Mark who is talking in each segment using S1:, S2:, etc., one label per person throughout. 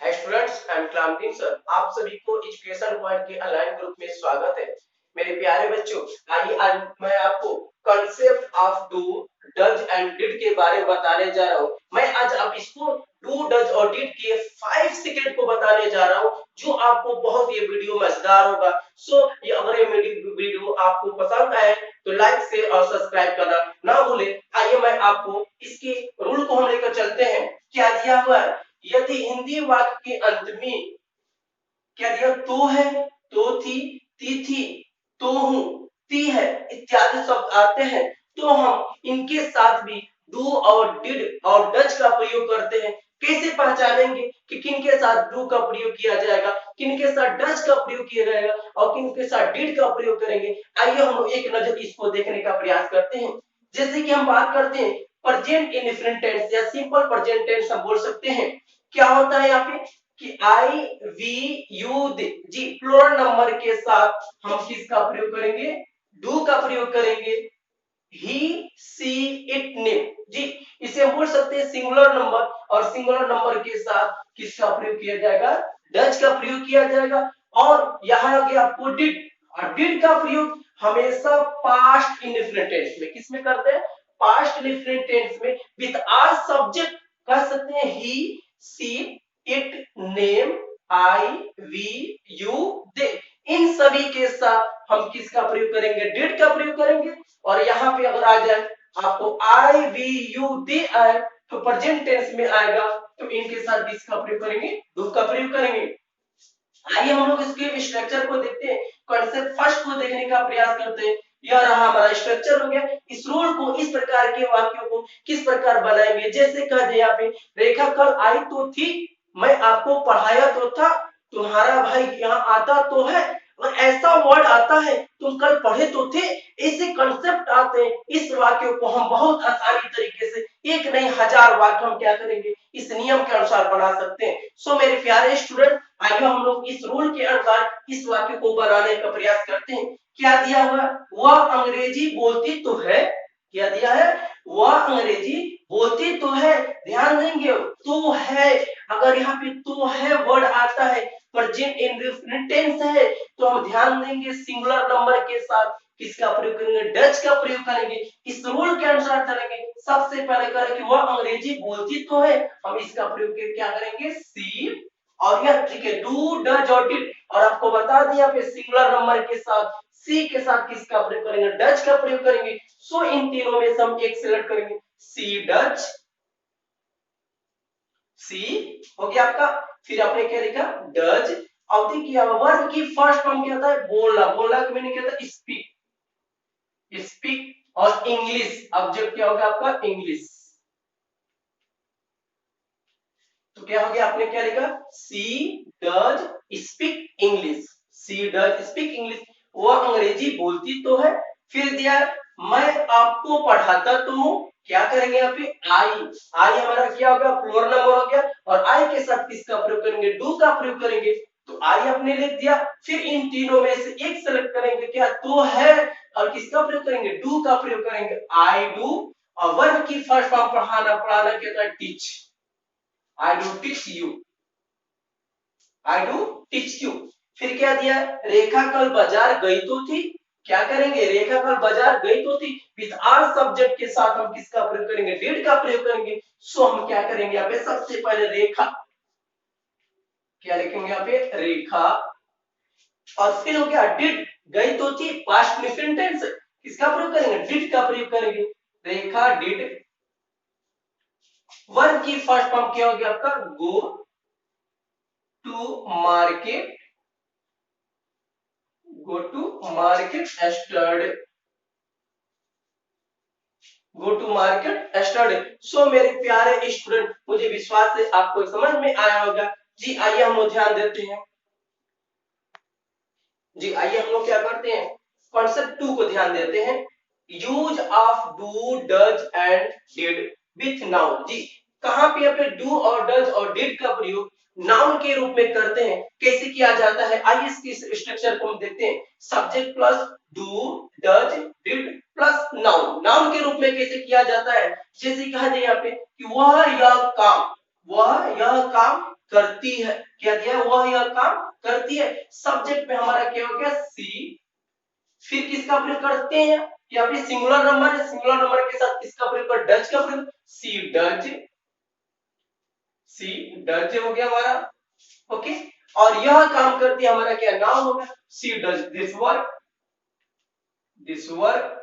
S1: Students and क्लांतिन sir, आप सभी को एजुकेशन पॉइंट के ऑनलाइन ग्रुप में स्वागत है। मेरे प्यारे बच्चों, आइए आज मैं आपको concept of do does and did के बारे में बताने जा रहा हूँ। मैं आज आप इसको डू डज और डिड के 5 सीक्रेट को बताने जा रहा हूँ, जो आपको बहुत ये वीडियो मजेदार होगा। ये अगर ये वीडियो आपको पसंद आए तो लाइक से और सब्सक्राइब करना ना भूले। आइए मैं आपको इसके रूल को हम लेकर चलते हैं। क्या दिया हुआ है? यदि हिंदी वाक्य के अंत में क्या दिया, तो है, तो थी, तो हूं, ती है इत्यादि शब्द आते हैं, तो हम इनके साथ भी डू और डिड और डज का प्रयोग करते हैं। कैसे पहचानेंगे कि किन के साथ डू का प्रयोग किया जाएगा, किन के साथ डज का प्रयोग किया जाएगा और किन के साथ डिड का प्रयोग करेंगे? आइए हम एक नजर इसको देखने का प्रयास करते हैं। जैसे कि हम बात करते हैं प्रेजेंट इंडेफिनिट टेंस या सिंपल प्रेजेंट टेंस हम बोल सकते हैं। क्या होता है यहाँ पे कि आई वी यू जी प्लूरल नंबर के साथ हम किसका प्रयोग करेंगे? डू का प्रयोग करेंगे। ही सी इट नेम जी, इसे हम बोल सकते हैं सिंगुलर नंबर, और सिंगुलर नंबर के साथ किसका प्रयोग किया जाएगा? डज का प्रयोग किया जाएगा। और यहाँ आ गया आपको डिड, और डिड का प्रयोग हमेशा पास्ट इंडेफिनिट टेंस में किसमें करते हैं? पास्ट इंडेफिनिट टेंस में विद आर सब्जेक्ट कह सकते हैं he she it name I we you they, इन सभी के साथ हम किसका प्रयोग करेंगे? डिड का प्रयोग करेंगे। और यहाँ पे अगर आ जाए आपको आई वी यू दे आए तो प्रेजेंट टेंस में आएगा, तो इनके साथ किसका प्रयोग करेंगे? डू का प्रयोग करेंगे। आइए हम लोग इसके स्ट्रक्चर को देखते हैं, कॉन्सेप्ट फर्स्ट को देखने का प्रयास करते हैं। यह रहा हमारा स्ट्रक्चर हो गया। इस रूल को, इस प्रकार के वाक्यों को किस प्रकार बनाएंगे? जैसे कह दे यहाँ पे, रेखा कल आई तो थी, मैं आपको पढ़ाया तो था, तुम्हारा भाई यहाँ आता तो है, और ऐसा वर्ड आता है, तुम कल पढ़े तो थे। ऐसे कंसेप्ट आते हैं। इस वाक्यों को हम बहुत आसानी तरीके से एक नहीं हजार वाक्य हम क्या करेंगे? इस नियम के अनुसार बना सकते हैं। मेरे प्यारे स्टूडेंट, आइए हम लोग इस रूल के अनुसार इस वाक्य को बनाने का प्रयास करते हैं। क्या दिया हुआ? वह अंग्रेजी बोलती तो है। क्या दिया है? वह अंग्रेजी बोलती तो है। ध्यान देंगे, तो है, अगर यहाँ पे तो है वर्ड आता है, प्रेजेंट इंडेफिनिट टेंस है, तो हम ध्यान देंगे सिंगुलर नंबर के साथ किसका प्रयोग करेंगे? डज का प्रयोग करेंगे। इस रूल के अनुसार चलेंगे। सबसे पहले करें कि वह अंग्रेजी बोलती तो है, हम इसका प्रयोग क्या करेंगे? सी, और यह ठीक है डू डज और डिड, और आपको बता दिया पे सिंगुलर नंबर के साथ सी के साथ किसका प्रयोग करेंगे? डज का प्रयोग करेंगे। इन तीनों में से हम एक सिलेक्ट करेंगे, सी डज, सी हो गया आपका। फिर आपने क्या लिखा? डज। अब देखिए वर्ब की फर्स्ट फॉर्म क्या था? बोलना। बोलना का मीनिंग क्या था? स्पीक। स्पीक और इंग्लिश, ऑब्जेक्ट क्या होगा आपका? इंग्लिश। तो क्या हो गया? आपने क्या लिखा? She does speak English. She does speak English, वो अंग्रेजी बोलती तो है। फिर दिया मैं आपको पढ़ाता तो हूँ। क्या करेंगे यहाँ पे? आई। आई हमारा क्या होगा? प्लूरल नंबर हो गया, और आई के साथ किसका प्रयोग करेंगे? डू का प्रयोग करेंगे। तो आई आपने लिख दिया। फिर इन तीनों में से एक सेलेक्ट करेंगे, क्या? तो है, और किसका प्रयोग करेंगे? डू का प्रयोग करेंगे, आई डू। और वर्ब की फर्स्ट फॉर्म पढ़ाना, पढ़ाना क्या था? Teach. I do teach you. I do teach you. फिर क्या दिया? रेखा कल बाजार गई तो थी। क्या करेंगे? रेखा कल बाजार गई तो थी, विद आर सब्जेक्ट के साथ हम किसका प्रयोग करेंगे? डिड का प्रयोग करेंगे। हम क्या करेंगे यहाँ पे? सबसे पहले रेखा, क्या लिखेंगे यहाँ पे? रेखा। और फिर हो गया डिड, गई तो थी, पास्ट इंडेफिनिट टेंस, किसका प्रयोग करेंगे? डिड का प्रयोग करेंगे। रेखा डिड। वर्ब की फर्स्ट फॉर्म क्या हो गया आपका? Go to market. Go to market study. Go to market study. मेरे प्यारे स्टूडेंट, मुझे विश्वास है आपको समझ में आया होगा। जी आइए हम लोग ध्यान देते हैं। जी आइए हम लोग क्या करते हैं? कॉन्सेप्ट 2 को ध्यान देते हैं। Use of do does and did with noun. जी कहां पे यहाँ पे डू और डज और डिड का प्रयोग नाउन के रूप में करते हैं? कैसे किया जाता है? आइए इसकी स्ट्रक्चर को हम देखते हैं। Subject plus do does did plus noun, noun के रूप में कैसे किया जाता है? जैसे कहा जाए यहाँ पे कि वह यह काम, वह यह काम करती है। क्या दिया है? वह यह काम करती है। सब्जेक्ट में हमारा क्या हो गया? सी। फिर किसका प्रयोग करते हैं? यहाँ पे सिंगुलर नंबर है, सिंगुलर नंबर के साथ किसका प्रयोग कर? डज का प्रयोग। सी डज, सी डज हो गया हमारा। ओके, और यह काम करती है हमारा क्या? नाउन हो गया। She does this work, this work.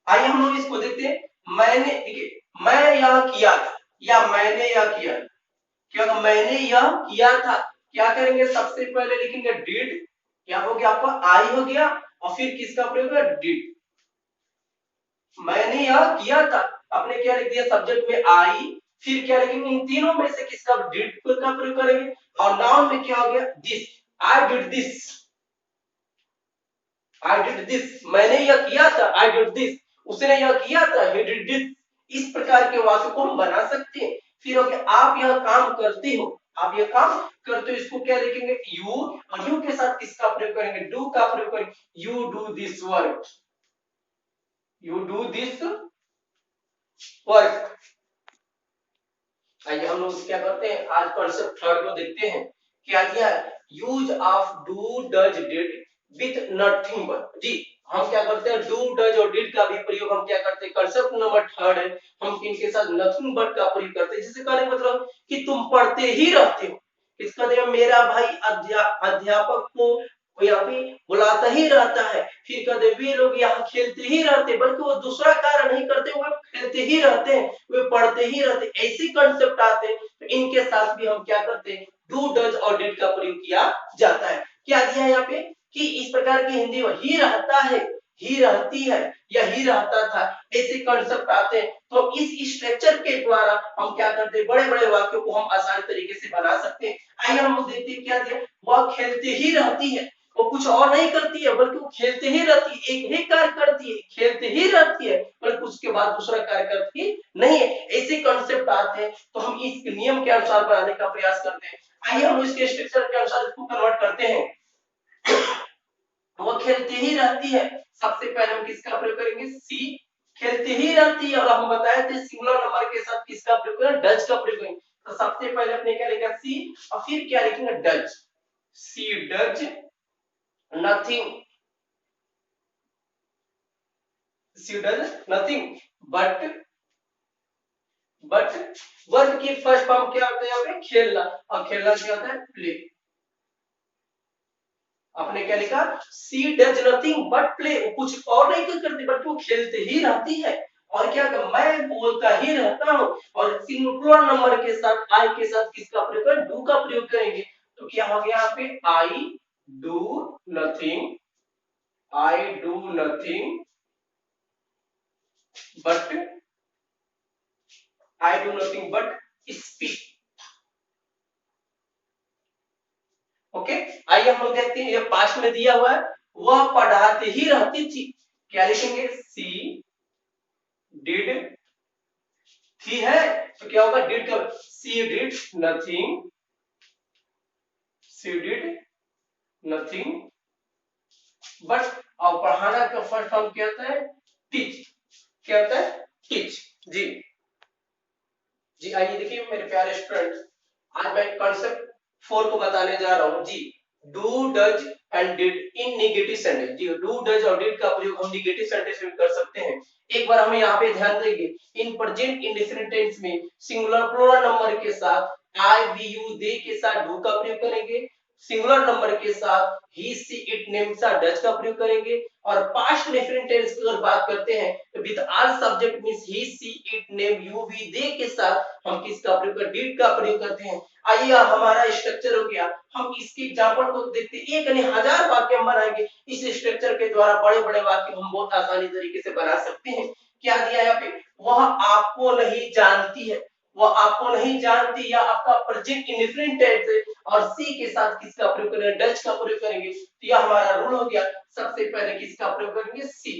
S1: आइए हम लोग इसको देखते हैं। मैंने, देखिए, मैं यह किया था या मैंने यह किया, क्या था? मैंने यह किया था। क्या करेंगे? सबसे पहले लिखेंगे डिड, क्या हो गया आपका? आई हो गया, और फिर किसका प्रयोग है? डिड। मैंने यह किया था, आपने क्या लिख दिया? सब्जेक्ट में आई, फिर क्या लिखेंगे? इन तीनों में से किसका? डिड का प्रयोग करेंगे। और नाउन में क्या हो गया? This, I did this, I did this. मैंने यह किया था, आई डिड दिस। उसने यह किया था, ही डिड दिस। इस प्रकार के वाक्य को हम बना सकते हैं। फिर हो गया आप यह काम करते हो, आप यह काम करते हो, इसको क्या लिखेंगे? यू, और यू के साथ किसका प्रयोग करेंगे? डू का प्रयोग करेंगे। You do this work, you do this work. आइए हम लोग क्या करते हैं, आज कॉन्सेप्ट थर्ड को देखते हैं। क्या दिया है? Use of do does did with nothing but. जी, हम क्या करते हैं? डू डज और डिड का भी प्रयोग हम क्या करते हैं? कॉन्सेप्ट नंबर थर्ड है, हम इनके साथ नथिंग बट का प्रयोग करते हैं। जिससे कहने का मतलब कि तुम पढ़ते ही रहते हो। इसका मतलब मेरा भाई अध्यापक को यहाँ पे बुलाता ही रहता है। फिर कहते वे लोग यहाँ खेलते ही रहते, बल्कि वो दूसरा कार्य नहीं करते, वो खेलते ही रहते हैं, वे पढ़ते ही रहते। ऐसे कंसेप्ट आते हैं, तो इनके साथ भी हम क्या करते हैं? डू डज और डिड का प्रयोग किया जाता है। क्या दिया है यहाँ पे? कि इस प्रकार की हिंदी में ही रहता है, ही रहती है, या ही रहता था, ऐसे कंसेप्ट आते हैं। तो इस स्ट्रक्चर के द्वारा हम क्या करते हैं? बड़े बड़े वाक्यों को हम आसान तरीके से बना सकते हैं। आइए हम लोग देखते हैं क्या दिया। वह खेलते ही रहती है, वो कुछ और नहीं करती है, बल्कि वो खेलते ही रहती है, एक ही कार्य करती है, खेलते ही रहती है, बल्कि उसके बाद दूसरा कार्य करती नहीं है। ऐसे कॉन्सेप्ट आते हैं, तो हम इस नियम के अनुसार बनाने का प्रयास करते हैं। आइए हम इसके स्ट्रक्चर के अनुसार इसको कन्वर्ट करते हैं। वो खेलते ही रहती है, सबसे पहले हम किसका प्रयोग करेंगे? सी, खेलते ही रहती है, और हम बताए थे सिंगुलर नंबर के साथ किसका प्रयोग करें? डज का प्रयोग करेंगे। तो सबसे पहले अपने क्या लिखा? सी, और फिर क्या लिखेंगे? Does. She does nothing, she does nothing but, verb की फर्स्ट फॉर्म क्या होता है यहाँ पे? खेलना, और खेलना क्या होता है? प्ले। आपने क्या लिखा? She does nothing but play, कुछ और नहीं करती, बट वो खेलते ही रहती है। और क्या कर? मैं बोलता ही रहता हूँ। और सिंगुलर नंबर के साथ, आई के साथ किसका प्रयोग करें? डू का प्रयोग करेंगे। तो क्या हो गया यहाँ पे? I do nothing, I do nothing but, I do nothing but speak. Okay, आइए हम लोग देखते हैं, ये पास्ट में दिया हुआ है। वह पढ़ाती ही रहती थी, क्या लिखेंगे? सी डिड, थी है, तो क्या होगा? डिड का, she did nothing, she did nothing but, और पढ़ाना का फर्स्ट फॉर्म क्या होता है? टीच। क्या होता है? टीच। जी, जी आइए देखिए मेरे प्यारे स्टूडेंट्स, आज मैं कॉन्सेप्ट 4 को बताने जा रहा हूं। जी, do does and did in negative sentence. जी, डू डज और डिड का प्रयोग हम नेगेटिव सेंटेंस में कर सकते हैं। एक बार हमें यहाँ पे ध्यान देंगे, इन प्रेजेंट इंडेफिनिट टेंस में सिंगुलर प्लूरल नंबर के साथ आई वी यू दे के साथ डू का प्रयोग करेंगे। सिंगुलर नंबर के साथ ही सी इट नेम सा डज का प्रयोग करेंगे। और पास्ट इंडेफिनिट टेंस की अगर बात करते हैं, तो with all subject means he she it name you we they के साथ हम किसका प्रयोग करते? डिड का प्रयोग करते हैं। आइए हमारा स्ट्रक्चर हो गया, हम इसके एग्जांपल को देखते हैं। एक नहीं हजार वाक्य हम बनाएंगे। इस स्ट्रक्चर के द्वारा बड़े बड़े वाक्य हम बहुत आसानी तरीके से बना सकते हैं। क्या दिया है यहाँ पे? वह आपको नहीं जानती है, वो आपको नहीं जानती, या आपका प्रेजेंट इंडेफिनिट टेंस है, और सी के साथ किसका प्रयोग करेंगे? डज का प्रयोग करेंगे। तो यह हमारा रूल हो गया। सबसे पहले किसका प्रयोग करेंगे? सी,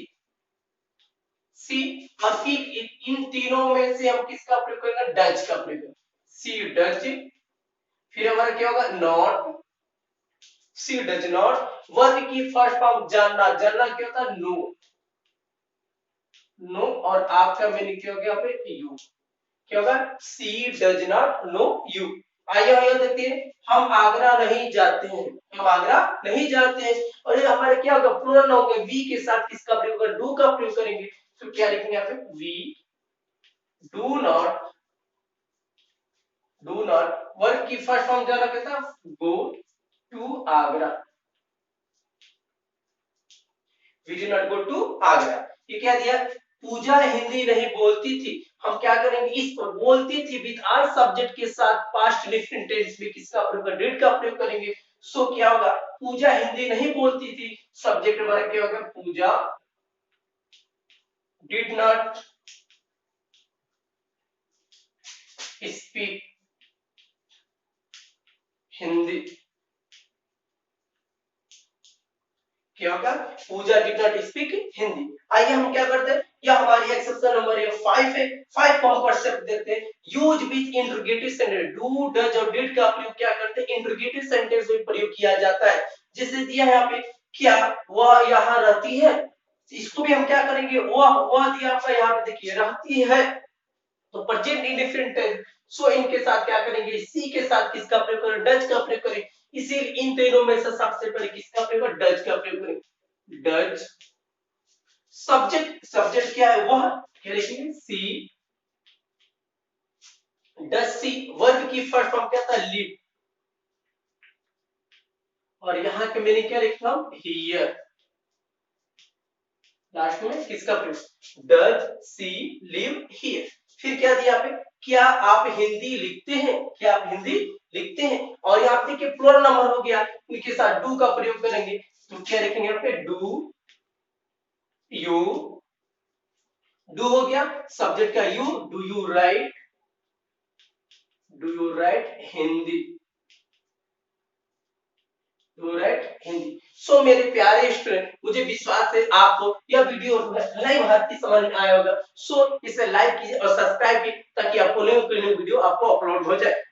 S1: सी, और फिर इन तीनों में से हम किसका प्रयोग करेंगे? डज का प्रयोग। सी डज, फिर हमारा क्या होगा? Not, she does not. Verb की फर्स्ट फॉर्म जानना, जानना क्या होता है? नो, नो, और आपका मीनिंग क्या हो गया? पे यू। क्या होगा? सी डज नॉट नो यू। आइए देखते हैं, हम आगरा नहीं जाते हैं, हम आगरा नहीं जाते हैं। और ये हमारे क्या होगा? प्लूरल होगा, वी के साथ किसका प्रयोग करेंगे? डू का प्रयोग करेंगे। तो क्या लिखेंगे यहाँ पे? वी डू नॉट वर्क की फर्स्ट फॉर्म क्या रखा था? Go to Agra. We do not go to Agra. ये क्या दिया? पूजा हिंदी नहीं बोलती थी। हम क्या करेंगे? इस पर बोलती थी विद आर सब्जेक्ट के साथ पास्ट डिफरेंट टेंस में किसका प्रयोग करेंगे? डिड का प्रयोग करेंगे। सो क्या होगा? पूजा हिंदी नहीं बोलती थी, सब्जेक्ट हमारा क्या होगा? पूजा डिड नॉट स्पीक हिंदी। क्या होगा? पूजा डिड नॉट स्पीक हिंदी। आइए हम क्या करते हैं, यह हमारी एक्सेप्शन नंबर 5 है। 5 को हम परसेप्ट देखते हैं। Use with interrogative sentence, do does और डिड का प्रयोग क्या करते हैं? इंटरोगेटिव सेंटेंस में प्रयोग किया जाता है। जैसे दिया है यहाँ पे, क्या वह यहाँ रहती है? इसको भी हम क्या करेंगे? वह दिया आपका यहाँ पे, देखिए रहती है, तो प्रेजेंट इंडेफिनिट टेंस। सो इनके साथ क्या करेंगे? सी के साथ किसका प्रयोग करें? डज का प्रयोग करें। इसीलिए इन तीनों में से सबसे पहले किसका प्रयोग करें? डज का प्रयोग करें। डज। सब्जेक्ट क्या है? वह। क्या लिखेंगे? सी डज सी। वर्ब की फर्स्ट फॉर्म क्या था? लिव। और यहाँ के मैंने क्या लिखा? हियर। लास्ट में किसका प्रयोग? Does she live here. फिर क्या दिया पे? क्या आप हिंदी लिखते हैं? क्या आप हिंदी लिखते हैं? और यहाँ पे देखिए प्लूरल नंबर हो गया, इनके साथ डू का प्रयोग करेंगे। तो क्या लिखेंगे यहाँ पे? Do you. डू हो गया, सब्जेक्ट का you. Do you write Hindi? Do write Hindi. So मेरे प्यारे स्टूडेंट, मुझे विश्वास है आपको यह वीडियो नई भारतीय समझ में आया होगा। सो इसे लाइक कीजिए और सब्सक्राइब कीजिए, ताकि आपको न्यू वीडियो आपको अपलोड हो जाए।